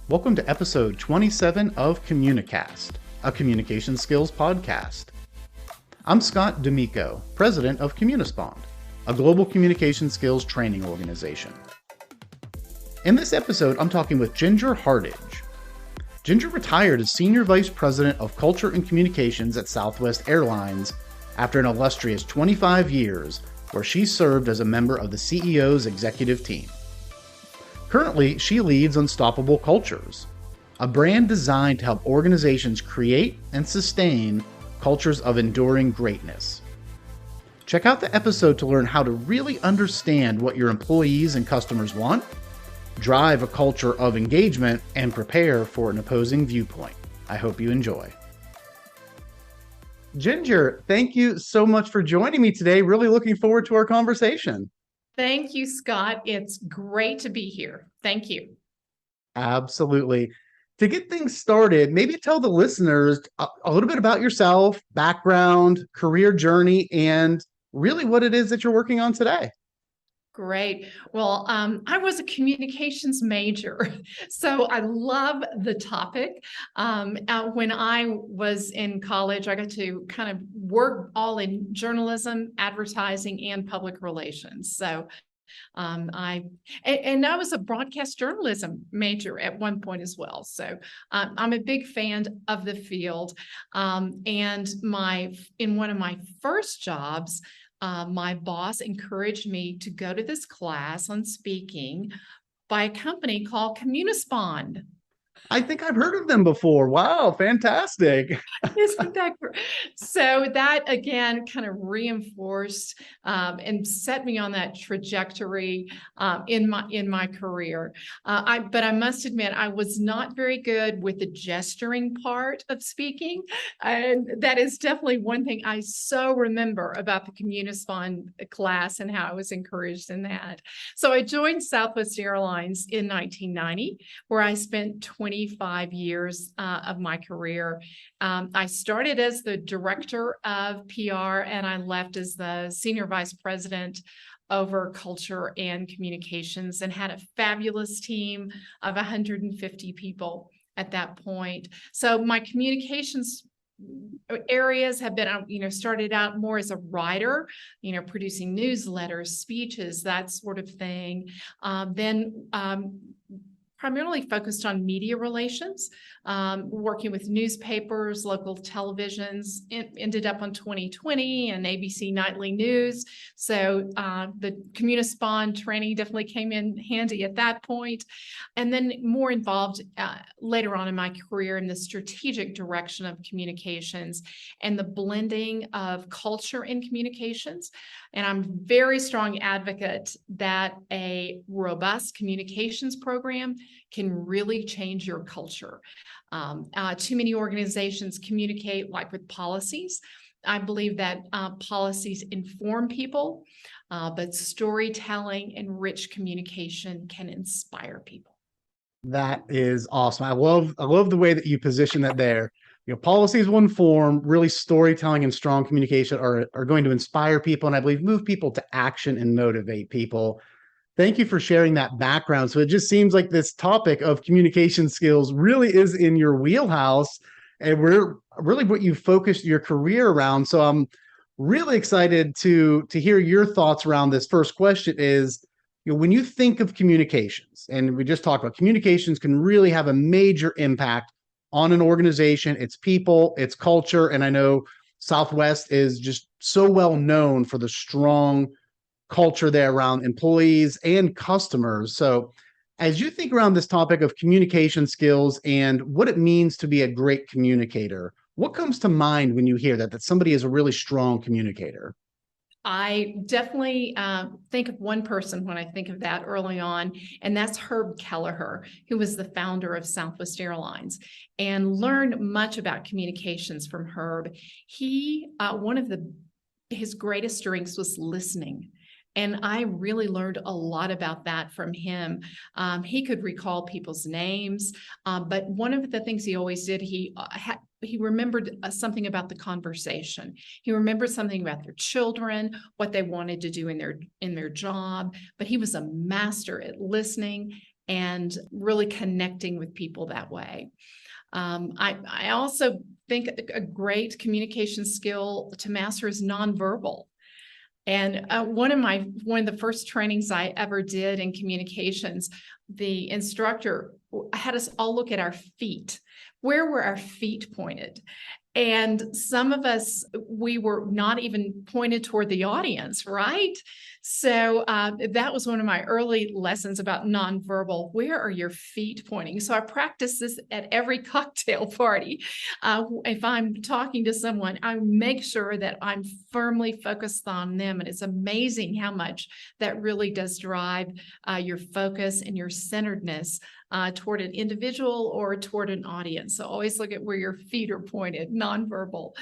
Welcome to episode 27 of Communicast, a communication skills podcast. I'm Scott D'Amico, president of Communispond, a global communication skills training organization. In this episode, I'm talking with Ginger Hardage. Ginger retired as Senior Vice President of Culture and Communications at Southwest Airlines after an illustrious 25 years where she served as a member of the CEO's executive team. Currently, she leads Unstoppable Cultures, a brand designed to help organizations create and sustain cultures of enduring greatness. Check out the episode to learn how to really understand what your employees and customers want, drive a culture of engagement, and prepare for an opposing viewpoint. I hope you enjoy. Ginger, thank you so much for joining me today. Really looking forward to our conversation. Thank you, Scott. It's great to be here. Thank you. Absolutely. To get things started, maybe tell the listeners a little bit about yourself, background, career journey, and really what it is that you're working on today. Great. Well, I was a communications major, so I love the topic. When I was in college, I got to kind of work all in journalism, advertising, and public relations. So I was a broadcast journalism major at one point as well. So I'm a big fan of the field. And in one of my first jobs, my boss encouraged me to go to this class on speaking by a company called Communispond. I think I've heard of them before. Wow, fantastic. Isn't that great? So that again kind of reinforced and set me on that trajectory in my career. But I must admit, I was not very good with the gesturing part of speaking, and that is definitely one thing I so remember about the Communispond class and how I was encouraged in that. So I joined Southwest Airlines in 1990, where I spent 25 years of my career. I started as the director of PR and I left as the senior vice president over culture and communications and had a fabulous team of 150 people at that point. So my communications areas have been, started out more as a writer, producing newsletters, speeches, that sort of thing. Then primarily focused on media relations, working with newspapers, local televisions, ended up on 2020 and ABC Nightly News. So the Communispond training definitely came in handy at that point. And then more involved later on in my career in the strategic direction of communications and the blending of culture and communications. And I'm a very strong advocate that a robust communications program can really change your culture. Too many organizations communicate like with policies. I believe that policies inform people, but storytelling and rich communication can inspire people. That is awesome. I love the way that you position that there. Policies will inform, really storytelling and strong communication are going to inspire people and I believe move people to action and motivate people. Thank you for sharing that background. So it just seems like this topic of communication skills really is in your wheelhouse and we're really what you focused your career around. So I'm really excited to hear your thoughts around this. First question is, when you think of communications, and we just talked about communications can really have a major impact on an organization, its people, its culture. And I know Southwest is just so well known for the strong culture there around employees and customers. So as you think around this topic of communication skills and what it means to be a great communicator, what comes to mind when you hear that somebody is a really strong communicator? I definitely think of one person when I think of that early on, and that's Herb Kelleher, who was the founder of Southwest Airlines, and learned much about communications from Herb. He, one of his greatest strengths was listening. And I really learned a lot about that from him. He could recall people's names, but one of the things he always did, he remembered something about the conversation. He remembered something about their children, what they wanted to do in their job. But he was a master at listening and really connecting with people that way. I also think a great communication skill to master is nonverbal. And one of the first trainings I ever did in communications, the instructor had us all look at our feet. Where were our feet pointed? And some of us, we were not even pointed toward the audience, right? So that was one of my early lessons about nonverbal. Where are your feet pointing? So I practice this at every cocktail party. If I'm talking to someone, I make sure that I'm firmly focused on them. And it's amazing how much that really does drive your focus and your centeredness toward an individual or toward an audience. So always look at where your feet are pointed, nonverbal.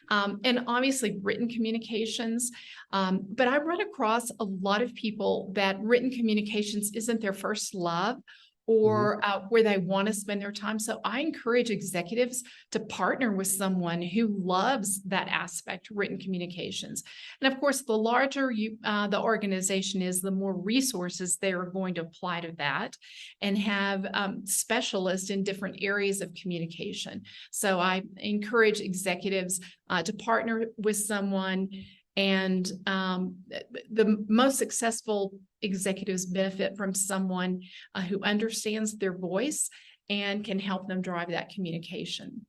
And obviously written communications. But I run across a lot of people that written communications isn't their first love or where they want to spend their time. So I encourage executives to partner with someone who loves that aspect, written communications. And of course, the larger the organization is, the more resources they are going to apply to that and have specialists in different areas of communication. So I encourage executives to partner with someone. And the most successful executives benefit from someone who understands their voice and can help them drive that communication.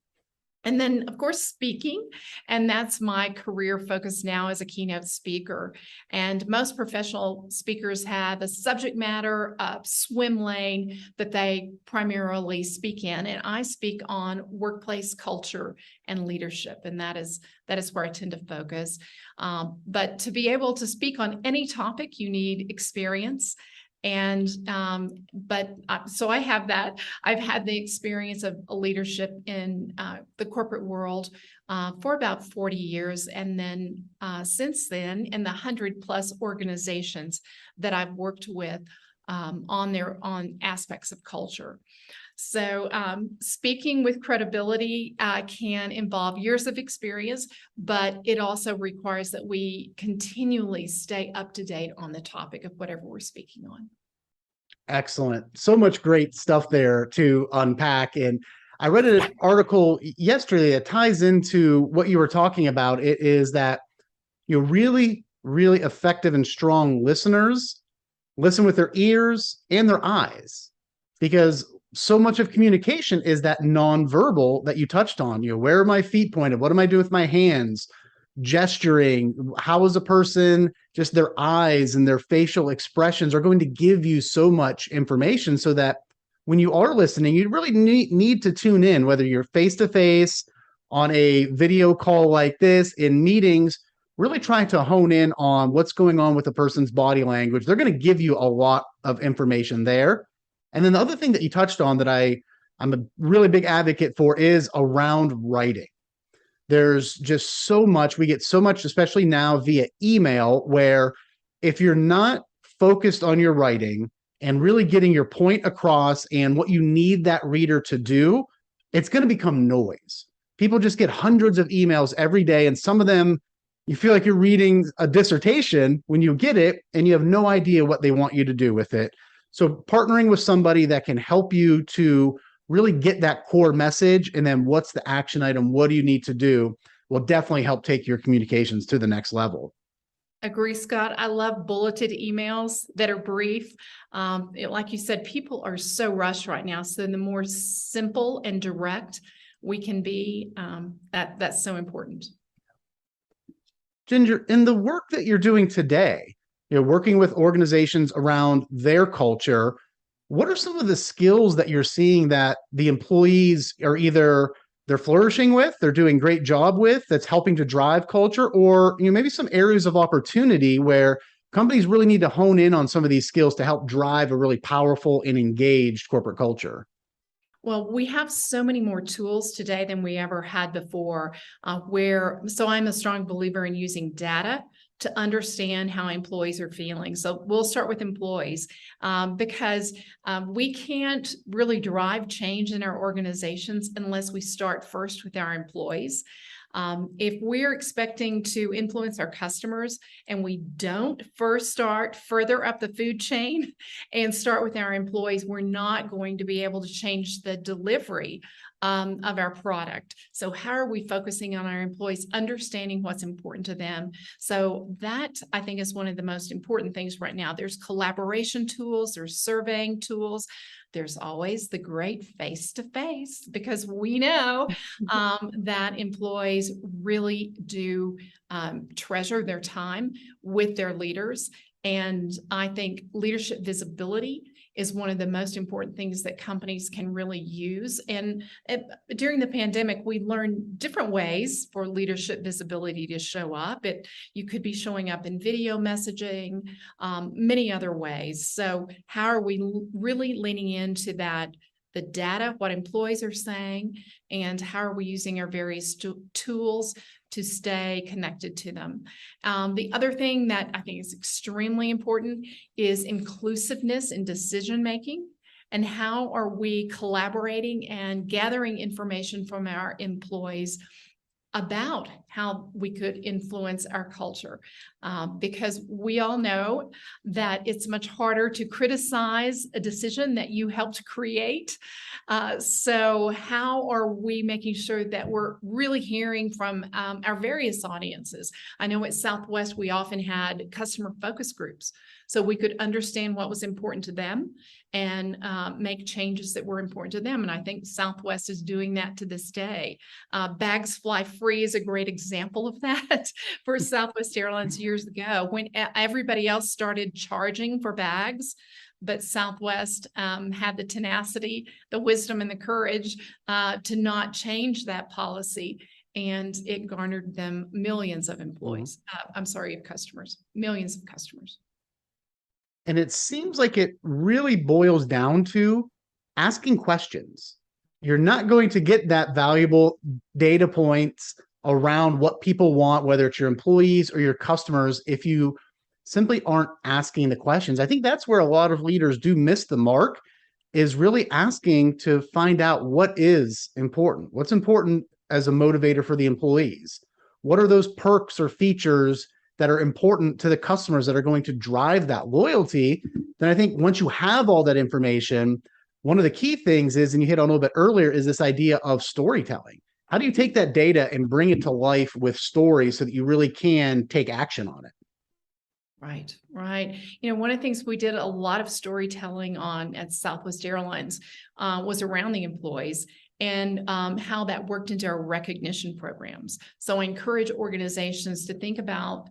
And then, of course, speaking, and that's my career focus now as a keynote speaker. And most professional speakers have a subject matter, a swim lane that they primarily speak in. And I speak on workplace culture and leadership, and that is where I tend to focus. But to be able to speak on any topic, you need experience. And so I have that. I've had the experience of leadership in the corporate world for about 40 years. And then since then, in the 100+ organizations that I've worked with on aspects of culture. So speaking with credibility can involve years of experience, but it also requires that we continually stay up to date on the topic of whatever we're speaking on. Excellent. So much great stuff there to unpack. And I read an article yesterday that ties into what you were talking about. It is that really, really effective and strong listeners listen with their ears and their eyes, because so much of communication is that nonverbal that you touched on. Where are my feet pointed? What am I doing with my hands? Gesturing. How is a person, just their eyes and their facial expressions are going to give you so much information, so that when you are listening, you really need to tune in, whether you're face-to-face, on a video call like this, in meetings, really trying to hone in on what's going on with a person's body language. They're going to give you a lot of information there. And then the other thing that you touched on that I'm a really big advocate for is around writing. There's just so much, we get so much, especially now via email, where if you're not focused on your writing and really getting your point across and what you need that reader to do, it's going to become noise. People just get hundreds of emails every day, and some of them, you feel like you're reading a dissertation when you get it, and you have no idea what they want you to do with it. So partnering with somebody that can help you to really get that core message, and then what's the action item, what do you need to do, will definitely help take your communications to the next level. Agree, Scott. I love bulleted emails that are brief. Like you said, people are so rushed right now. So the more simple and direct we can be, that's so important. Ginger, in the work that you're doing today, working with organizations around their culture, what are some of the skills that you're seeing that the employees are either they're flourishing with, they're doing a great job with, that's helping to drive culture, or maybe some areas of opportunity where companies really need to hone in on some of these skills to help drive a really powerful and engaged corporate culture? Well, we have so many more tools today than we ever had before, so I'm a strong believer in using data to understand how employees are feeling. So we'll start with employees because we can't really drive change in our organizations unless we start first with our employees. If we're expecting to influence our customers and we don't first start further up the food chain and start with our employees, we're not going to be able to change the delivery of our product. So how are we focusing on our employees, understanding what's important to them? So that, I think, is one of the most important things right now. There's collaboration tools, there's surveying tools. There's always the great face-to-face, because we know that employees really do treasure their time with their leaders. And I think leadership visibility is one of the most important things that companies can really use. And during the pandemic, we learned different ways for leadership visibility to show up. You could be showing up in video messaging, many other ways. So how are we really leaning into that, the data, what employees are saying, and how are we using our various tools to stay connected to them? The other thing that I think is extremely important is inclusiveness in decision-making, and how are we collaborating and gathering information from our employees about how we could influence our culture, because we all know that it's much harder to criticize a decision that you helped create. So how are we making sure that we're really hearing from our various audiences? I know at Southwest, we often had customer focus groups, so we could understand what was important to them and make changes that were important to them. And I think Southwest is doing that to this day. Bags Fly Free is a great example of that for Southwest Airlines years ago, when everybody else started charging for bags. But Southwest had the tenacity, the wisdom, and the courage to not change that policy. And it garnered them millions of employees. Of customers, millions of customers. And it seems like it really boils down to asking questions. You're not going to get that valuable data points around what people want, whether it's your employees or your customers, if you simply aren't asking the questions. I think that's where a lot of leaders do miss the mark, is really asking to find out what is important. What's important as a motivator for the employees? What are those perks or features that are important to the customers that are going to drive that loyalty? Then I think once you have all that information, one of the key things is, and you hit on a little bit earlier, is this idea of storytelling. How do you take that data and bring it to life with stories so that you really can take action on it? Right, right. You know, one of the things we did a lot of storytelling on at Southwest Airlines was around the employees and how that worked into our recognition programs. So I encourage organizations to think about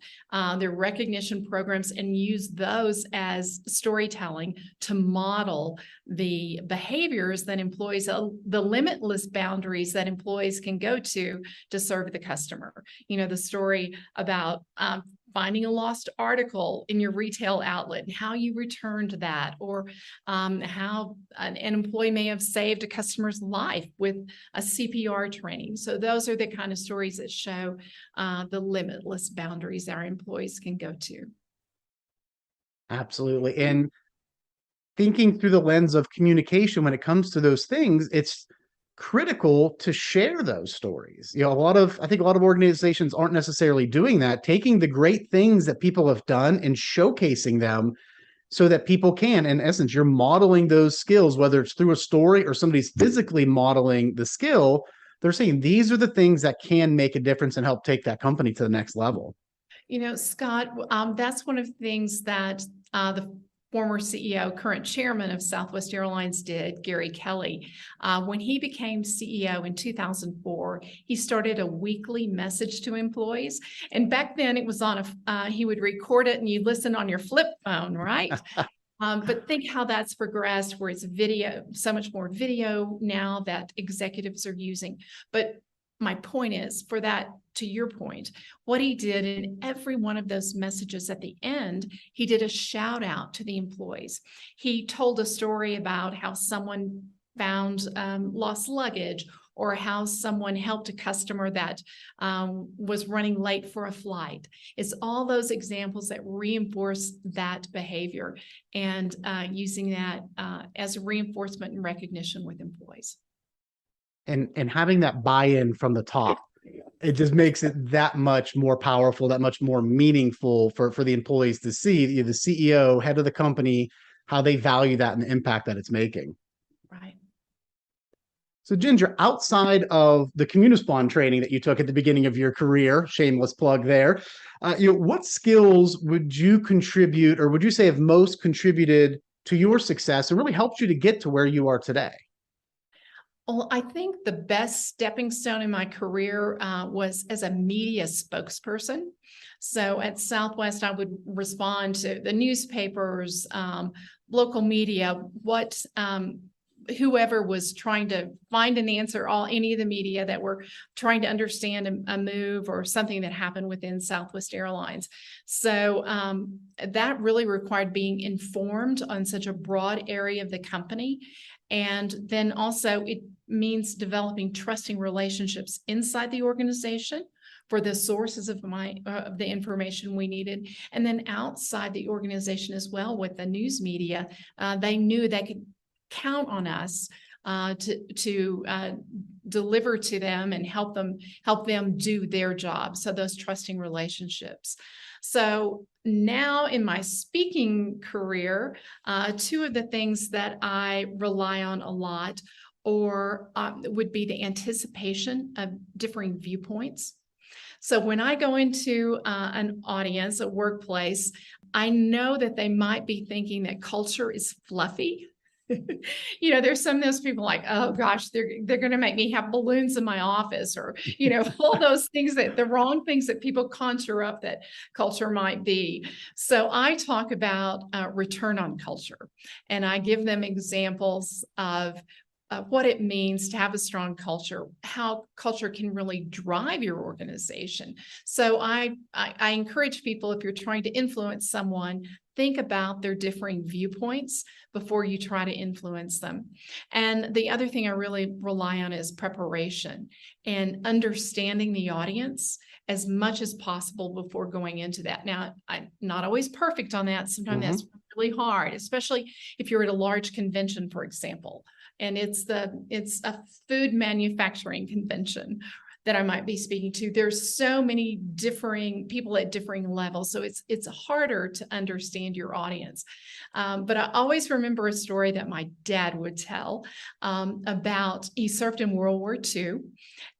their recognition programs and use those as storytelling to model the behaviors that employees, the limitless boundaries that employees can go to serve the customer. You know, the story about finding a lost article in your retail outlet and how you returned that, or how an employee may have saved a customer's life with a CPR training. So those are the kind of stories that show the limitless boundaries our employees can go to. Absolutely. And thinking through the lens of communication when it comes to those things, it's critical to share those stories. You know, I think a lot of organizations aren't necessarily doing that, taking the great things that people have done and showcasing them so that people can, in essence, you're modeling those skills, whether it's through a story or somebody's physically modeling the skill. They're saying these are the things that can make a difference and help take that company to the next level. You know, Scott, that's one of the things that the former CEO, current chairman of Southwest Airlines did, Gary Kelly. When he became CEO in 2004, he started a weekly message to employees. And back then it was on he would record it and you listen on your flip phone, right? But think how that's progressed, where it's video, so much more video now that executives are using. But my point is, for that, to your point, what he did in every one of those messages at the end, he did a shout out to the employees. He told a story about how someone found lost luggage, or how someone helped a customer that was running late for a flight. It's all those examples that reinforce that behavior, and using that as a reinforcement and recognition with employees. And having that buy-in from the top. It just makes it that much more powerful, that much more meaningful for the employees to see the CEO, head of the company, how they value that and the impact that it's making. Right. So, Ginger, outside of the Communispond training that you took at the beginning of your career, shameless plug there, what skills would you contribute, or would you say have most contributed to your success and really helped you to get to where you are today? Well, I think the best stepping stone in my career was as a media spokesperson. So at Southwest, I would respond to the newspapers, local media, whoever was trying to find an answer, any of the media that were trying to understand a move or something that happened within Southwest Airlines. So that really required being informed on such a broad area of the company. And then also it means developing trusting relationships inside the organization for the sources of the information we needed. And then outside the organization as well with the news media, they knew they could count on us to deliver to them and help them do their job. So those trusting relationships. So now in my speaking career, two of the things that I rely on a lot would be the anticipation of differing viewpoints. So when I go into an audience, a workplace, I know that they might be thinking that culture is fluffy. There's some of those people like, oh gosh, they're going to make me have balloons in my office, or, all those things the wrong things that people conjure up that culture might be. So I talk about return on culture, and I give them examples of what it means to have a strong culture, how culture can really drive your organization. So I encourage people, if you're trying to influence someone, think about their differing viewpoints before you try to influence them. And the other thing I really rely on is preparation and understanding the audience as much as possible before going into that. Now, I'm not always perfect on that. Sometimes that's really hard, especially if you're at a large convention, for example, and it's a food manufacturing convention that I might be speaking to. There's so many differing people at differing levels, so it's harder to understand your audience. But I always remember a story that my dad would tell about, he served in World War II,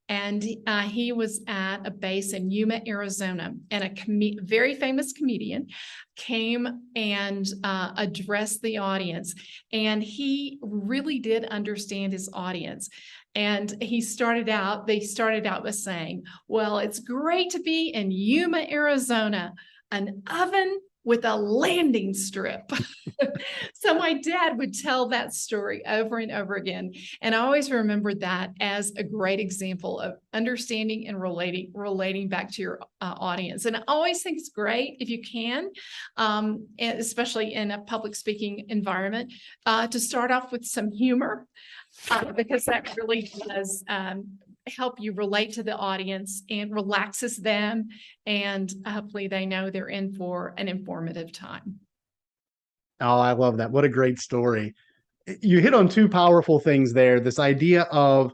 and he was at a base in Yuma, Arizona, and a very famous comedian came and addressed the audience. And he really did understand his audience. And they started out with saying, well, it's great to be in Yuma, Arizona, an oven with a landing strip. So my dad would tell that story over and over again. And I always remembered that as a great example of understanding and relating back to your audience. And I always think it's great if you can, especially in a public speaking environment, to start off with some humor, because that really does help you relate to the audience and relaxes them, and hopefully they know they're in for an informative time. Oh, I love that. What a great story. You hit on two powerful things there. This idea of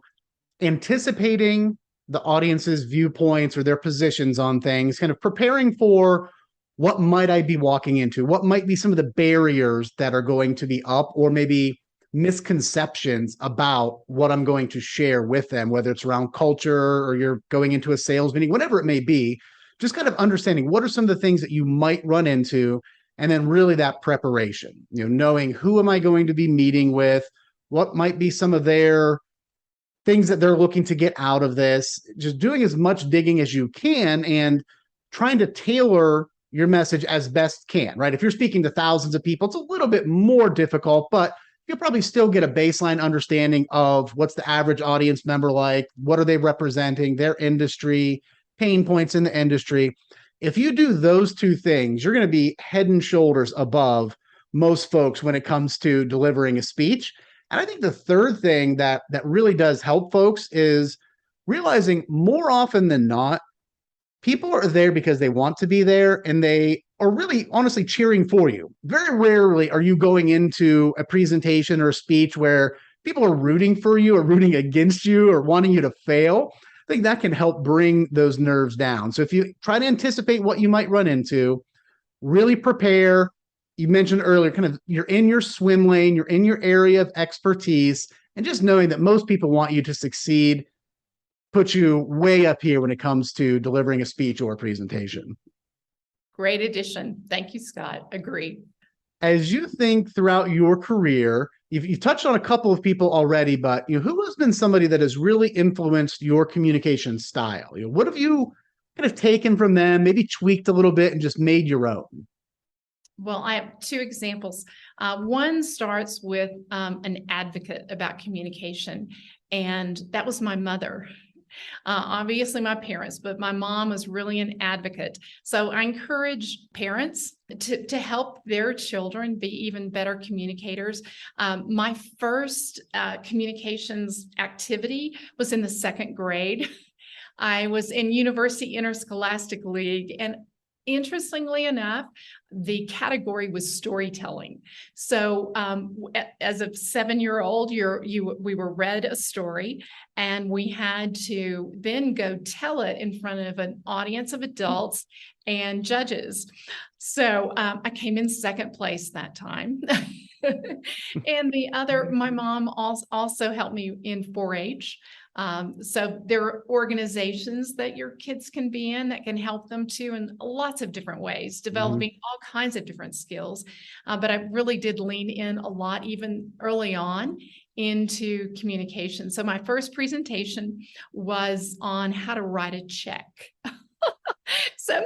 anticipating the audience's viewpoints or their positions on things, kind of preparing for what might I be walking into, what might be some of the barriers that are going to be up, or maybe misconceptions about what I'm going to share with them, whether it's around culture or you're going into a sales meeting, whatever it may be. Just kind of understanding what are some of the things that you might run into, and then really that preparation, knowing who am I going to be meeting with, what might be some of their things that they're looking to get out of this, just doing as much digging as you can and trying to tailor your message as best can, right? If you're speaking to thousands of people, it's a little bit more difficult, but you'll probably still get a baseline understanding of what's the average audience member like, what are they representing, their industry, pain points in the industry. If you do those two things, you're going to be head and shoulders above most folks when it comes to delivering a speech. And I think the third thing that really does help folks is realizing more often than not, people are there because they want to be there, and they are really honestly cheering for you. Very rarely are you going into a presentation or a speech where people are rooting for you or rooting against you or wanting you to fail. I think that can help bring those nerves down. So if you try to anticipate what you might run into, really prepare. You mentioned earlier, kind of you're in your swim lane, you're in your area of expertise, and just knowing that most people want you to succeed puts you way up here when it comes to delivering a speech or a presentation. Great addition. Thank you, Scott. Agree. As you think throughout your career, you've touched on a couple of people already, but who has been somebody that has really influenced your communication style? What have you kind of taken from them, maybe tweaked a little bit and just made your own? Well, I have two examples. One starts with an advocate about communication, and that was my mother. Obviously my parents, but my mom was really an advocate. So I encourage parents to help their children be even better communicators. My first communications activity was in the second grade. I was in University Interscholastic League, and interestingly enough, the category was storytelling. So as a 7-year-old, we were read a story, and we had to then go tell it in front of an audience of adults and judges. So I came in second place that time. And my mom also helped me in 4-H. So there are organizations that your kids can be in that can help them too in lots of different ways, developing all kinds of different skills. But I really did lean in a lot, even early on, into communication. So my first presentation was on how to write a check.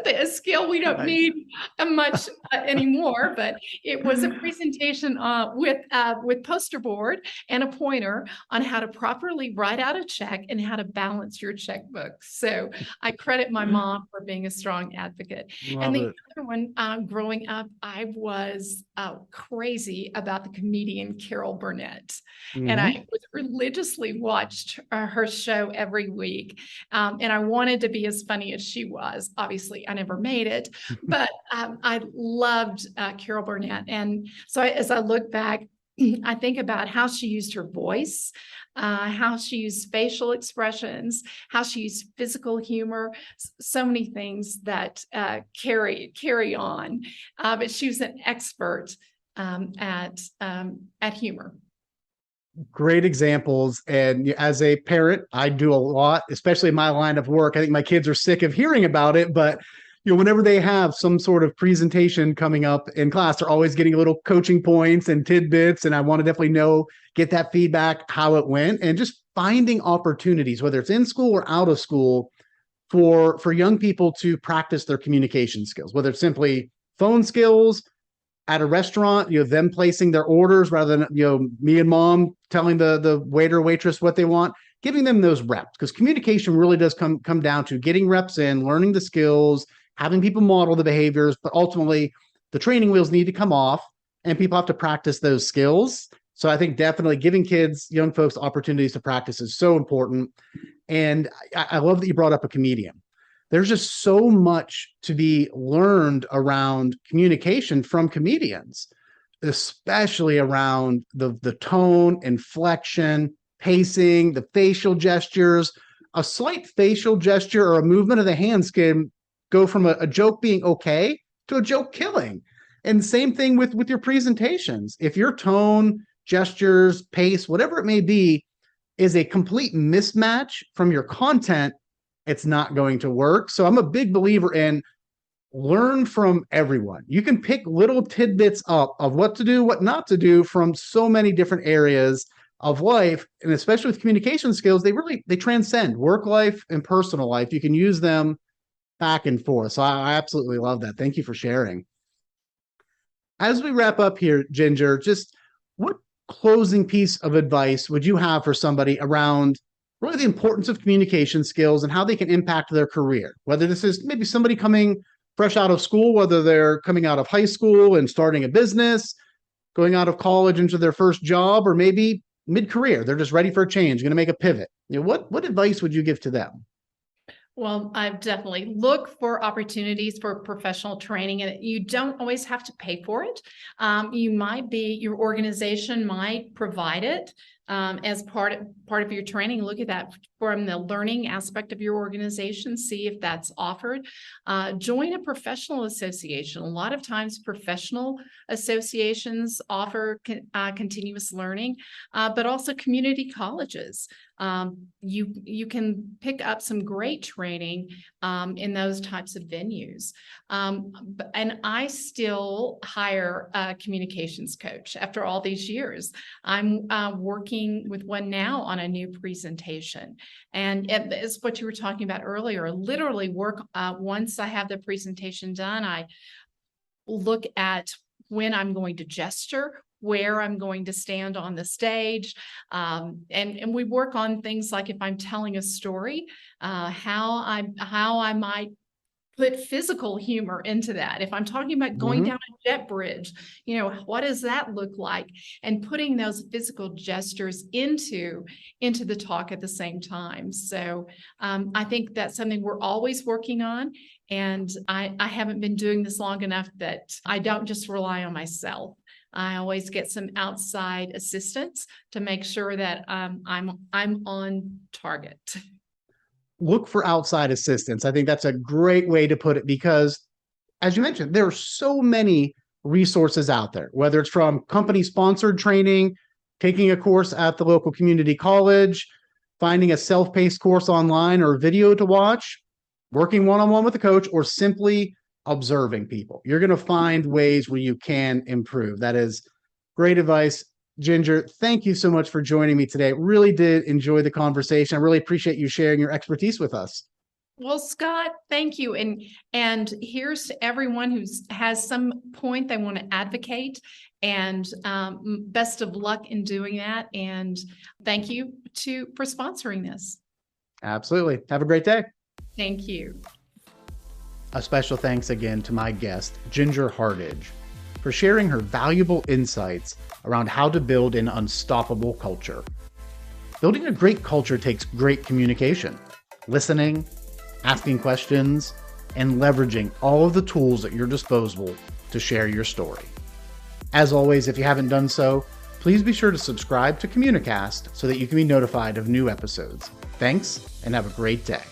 A skill we don't need much anymore, but it was a presentation with poster board and a pointer on how to properly write out a check and how to balance your checkbook. So I credit my mom for being a strong advocate. Love it. Other one, growing up, I was crazy about the comedian Carol Burnett, and I was religiously watched her show every week, and I wanted to be as funny as she was. Obviously, I never made it, but I loved Carol Burnett. And so as I look back, I think about how she used her voice, how she used facial expressions, how she used physical humor, so many things that carry on. But she was an expert at humor. Great examples. And as a parent, I do a lot, especially in my line of work. I think my kids are sick of hearing about it, but whenever they have some sort of presentation coming up in class, they're always getting little coaching points and tidbits. And I want to definitely get that feedback, how it went, and just finding opportunities, whether it's in school or out of school, for young people to practice their communication skills, whether it's simply phone skills at a restaurant, them placing their orders rather than, me and mom telling the waiter or waitress what they want, giving them those reps, because communication really does come down to getting reps in, learning the skills, having people model the behaviors, but ultimately the training wheels need to come off and people have to practice those skills. So I think definitely giving kids, young folks, opportunities to practice is so important. And I love that you brought up a comedian. There's just so much to be learned around communication from comedians, especially around the tone, inflection, pacing, the facial gestures. A slight facial gesture or a movement of the hands can go from a joke being okay to a joke killing. And same thing with your presentations. If your tone, gestures, pace, whatever it may be, is a complete mismatch from your content, it's not going to work. So I'm a big believer in learn from everyone. You can pick little tidbits up of what to do, what not to do from so many different areas of life. And especially with communication skills, they transcend work life and personal life. You can use them back and forth. So I absolutely love that. Thank you for sharing. As we wrap up here, Ginger, just what closing piece of advice would you have for somebody around really the importance of communication skills and how they can impact their career? Whether this is maybe somebody coming fresh out of school, whether they're coming out of high school and starting a business, going out of college into their first job, or maybe mid-career, they're just ready for a change, going to make a pivot. What advice would you give to them? Well, I definitely look for opportunities for professional training, and you don't always have to pay for it. Your organization might provide it. as part of your training. Look at that from the learning aspect of your organization, see if that's offered. Join a professional association. A lot of times professional associations offer continuous learning, but also community colleges. You can pick up some great training in those types of venues. And I still hire a communications coach after all these years. I'm working with one now on a new presentation. And it's what you were talking about earlier. Literally work, once I have the presentation done, I look at when I'm going to gesture, where I'm going to stand on the stage. And we work on things like if I'm telling a story, how I might put physical humor into that. If I'm talking about going down a jet bridge, what does that look like? And putting those physical gestures into the talk at the same time. So I think that's something we're always working on. And I haven't been doing this long enough that I don't just rely on myself. I always get some outside assistance to make sure that I'm on target. Look for outside assistance. I think that's a great way to put it because, as you mentioned, there are so many resources out there, whether it's from company-sponsored training, taking a course at the local community college, finding a self-paced course online or video to watch, working one-on-one with a coach, or simply observing people. You're going to find ways where you can improve. That is great advice. Ginger, thank you so much for joining me today. Really did enjoy the conversation. I really appreciate you sharing your expertise with us. Well, Scott, thank you. And here's to everyone who has some point they want to advocate, and best of luck in doing that. And thank you for sponsoring this. Absolutely. Have a great day. Thank you. A special thanks again to my guest, Ginger Hardage, for sharing her valuable insights around how to build an unstoppable culture. Building a great culture takes great communication, listening, asking questions, and leveraging all of the tools at your disposal to share your story. As always, if you haven't done so, please be sure to subscribe to Communicast so that you can be notified of new episodes. Thanks, and have a great day.